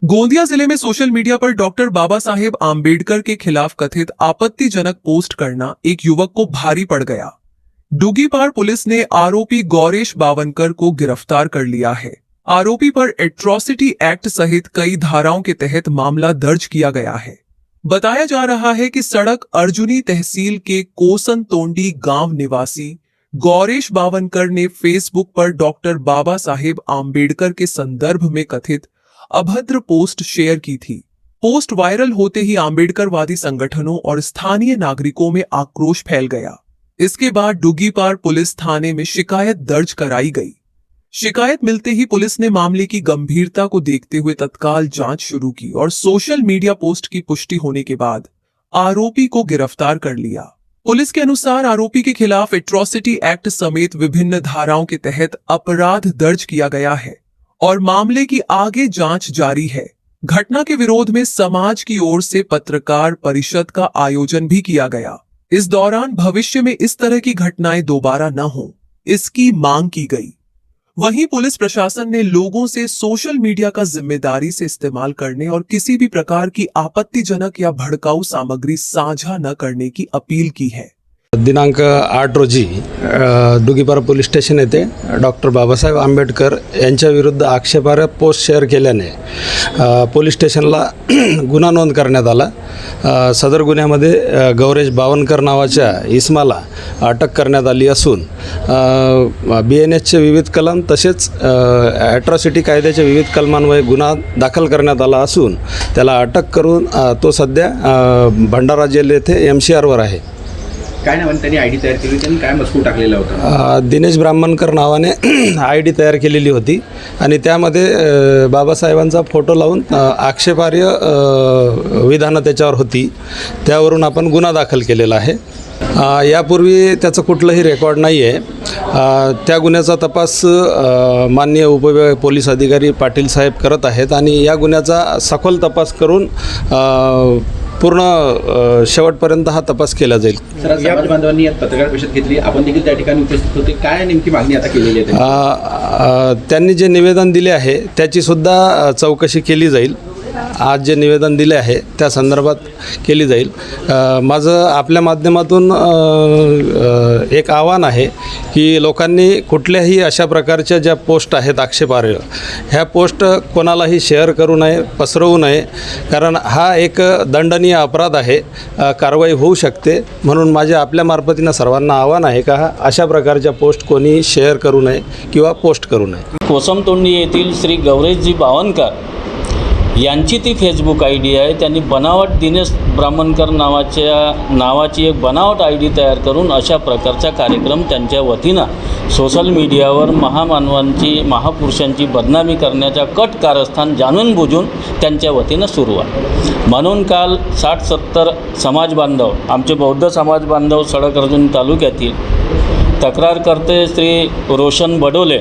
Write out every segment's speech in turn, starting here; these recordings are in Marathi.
गोंदिया जिले में सोशल मीडिया पर डॉक्टर बाबा साहेब आम्बेडकर के खिलाफ कथित आपत्तिजनक पोस्ट करना एक युवक को भारी पड़ गया। डुगीपार पुलिस ने आरोपी गौरेश बावनकर को गिरफ्तार कर लिया है। आरोपी पर एट्रॉसिटी एक्ट सहित कई धाराओं के तहत मामला दर्ज किया गया है। बताया जा रहा है कि सड़क अर्जुनी तहसील के कोसन तोंडी गांव निवासी गौरेश बावनकर ने फेसबुक पर डॉक्टर बाबा साहेब आम्बेडकर के संदर्भ में कथित अभद्र पोस्ट शेयर की थी। पोस्ट वायरल होते ही आम्बेडकरवादी संगठनों और स्थानीय नागरिकों में आक्रोश फैल गया। इसके बाद डुगीपार पुलिस थाने में शिकायत दर्ज कराई गई। शिकायत मिलते ही पुलिस ने मामले की गंभीरता को देखते हुए तत्काल जांच शुरू की और सोशल मीडिया पोस्ट की पुष्टि होने के बाद आरोपी को गिरफ्तार कर लिया। पुलिस के अनुसार आरोपी के खिलाफ एट्रॉसिटी एक्ट समेत विभिन्न धाराओं के तहत अपराध दर्ज किया गया है और मामले की आगे जांच जारी है। घटना के विरोध में समाज की ओर से पत्रकार परिषद का आयोजन भी किया गया। इस दौरान भविष्य में इस तरह की घटनाएं दोबारा न हो, इसकी मांग की गई। वहीं पुलिस प्रशासन ने लोगों से सोशल मीडिया का जिम्मेदारी से इस्तेमाल करने और किसी भी प्रकार की आपत्तिजनक या भड़काऊ सामग्री साझा न करने की अपील की है। दिनांक 8 रोजी डुगीपार पोलीस स्टेशन येथे डॉक्टर बाबासाहेब आंबेडकर यांच्या विरुद्ध आक्षेपार्ह पोस्ट शेअर केल्याने पोलीस स्टेशनला गुन्हा नोंद करण्यात आला। सदर गुन्ह्यामध्ये गौरेश बावनकर नावाच्या इसमाला अटक करण्यात आली असून BNSचे विविध कलम तसेच ॲट्रॉसिटी कायद्याच्या विविध कलमांवर गुन्हा दाखल करण्यात आला असून त्याला अटक करून तो सध्या भंडारा जेल येथे MCRवर आहे। काय नावाने त्यांनी आयडी तयार केली होती आणि काय मजकूर टाकलेला होता? दिनेश ब्राह्मणकर नावाने आयडी तयार केलेली होती आणि त्यामध्ये बाबासाहेबांचा फोटो लावून आक्षेपार्ह विधानं त्याच्यावर होती। त्यावरून आपण गुन्हा दाखल केलेला आहे। यापूर्वी त्याचं कुठलंही रेकॉर्ड नाही आहे। त्या गुन्ह्याचा तपास माननीय उपविभागीय पोलीस अधिकारी पाटील साहेब करत आहेत आणि या गुन्ह्याचा सखोल तपास करून पूर्ण शेवटपर्यंत हा तपास केला जाईल। समाज बांधवांनी यात पत्रकार परिषद घेतली, आपण देखील त्या ठिकाणी उपस्थित होते। काय नेमकी मागणी आता केलेली आहे? त्यांनी जे निवेदन दिले आहे त्याची सुद्धा चौकशी केली जाईल। आज जे निवेदन दिले आहे त्या संदर्भात केली जाईल। माझं आपल्या माध्यमातून एक आव्हान आहे की लोकांनी कुठल्याही अशा प्रकारच्या ज्या पोस्ट आहेत आक्षेपार्ह, ह्या पोस्ट कोणालाही शेअर करू नये, पसरवू नये, कारण हा एक दंडनीय अपराध आहे, कारवाई होऊ शकते। म्हणून माझ्या आपल्या मार्फतीनं सर्वांना आव्हान आहे का अशा प्रकारच्या पोस्ट कोणी शेअर करू नये किंवा पोस्ट करू नये। कोसमतोंडी येथील श्री गौरेशजी बावनकर यांची ती फेसबुक आयडी आहे। त्यांनी बनावट दिनेश ब्राह्मणकर नावाची एक बनावट आयडी तयार करून अशा प्रकारचा कार्यक्रम त्यांच्या वतीनं सोशल मीडियावर महामानवांची महापुरुषांची बदनामी करण्याचा कट कारस्थान जाणून बुजून त्यांच्या वतीनं सुरू आहे। म्हणून काल 60-70 समाज बांधव, आमचे बौद्ध समाज बांधव सडक अर्जुनी तालुक्यातील तक्रारकर्ते श्री रोशन बडोले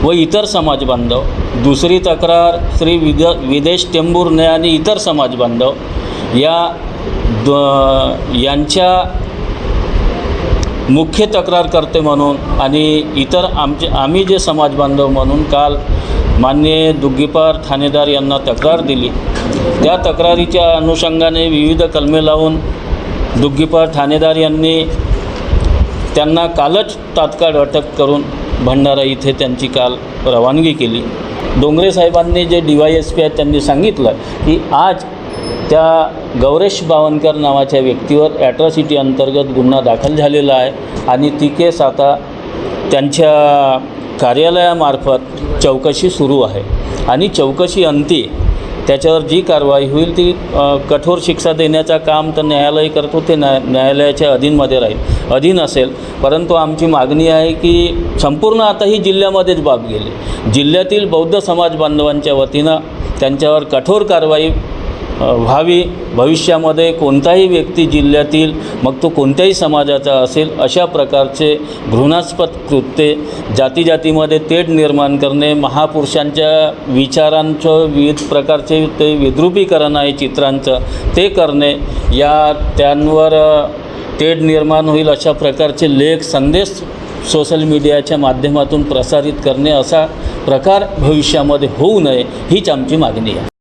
व इतर समाज बांधव, दुसरी तक्रार श्री विदेश टेंबुर्ने आणि इतर समाज बांधव यांच्या मुख्य तक्रारकर्ते म्हणून आणि इतर आम्ही जे समाज बांधव म्हणून काल माननीय डुगीपार ठाणेदार यांना तक्रार दिली। त्या तक्रारीच्या अनुषंगाने विविध कलमे लावून डुगीपार ठाणेदार यांनी त्यांना कालच तात्काळ अटक करून भंडारा इथे त्यांची काल रवानगी केली। डोंगरे साहेबांनी जे DYSP आहेत त्यांनी सांगितलं की आज त्या गौरेश बावनकर नावाच्या व्यक्तीवर ॲट्रॉसिटी अंतर्गत गुन्हा दाखल झालेला आहे आणि ती केस आता त्यांच्या कार्यालयामार्फत चौकशी सुरू आहे आणि चौकशी अंती त्याच्यावर जी कारवाई होईल ती कठोर शिक्षा देण्याचं काम तर न्यायालय करतो, ते न्यायालयाच्या अधीन असेल। परंतु आमची मागणी आहे की संपूर्ण आता ही जिल्ह्यामध्येच बाब गेली, जिल्ह्यातील बौद्ध समाज बांधवांच्या वतीनं त्यांच्यावर कठोर कारवाई व्हावी। भविष्यामध्ये कोणताही व्यक्ती जिल्ह्यातील, मग तो कोणत्याही समाजाचा असेल, अशा प्रकारचे घृणास्पद कृत्ये, जातीजातीमध्ये तेढ निर्माण करणे, महापुरुषांच्या विचारांचं विविध प्रकारचे ते विद्रुपीकरण आहे चित्रांचं, ते करणे, त्यांवर तेढ निर्माण होईल अशा प्रकारचे लेख, संदेश सोशल मीडियाच्या माध्यमातून प्रसारित करणे, असा प्रकार भविष्यामध्ये होऊ नये हीच आमची मागणी आहे।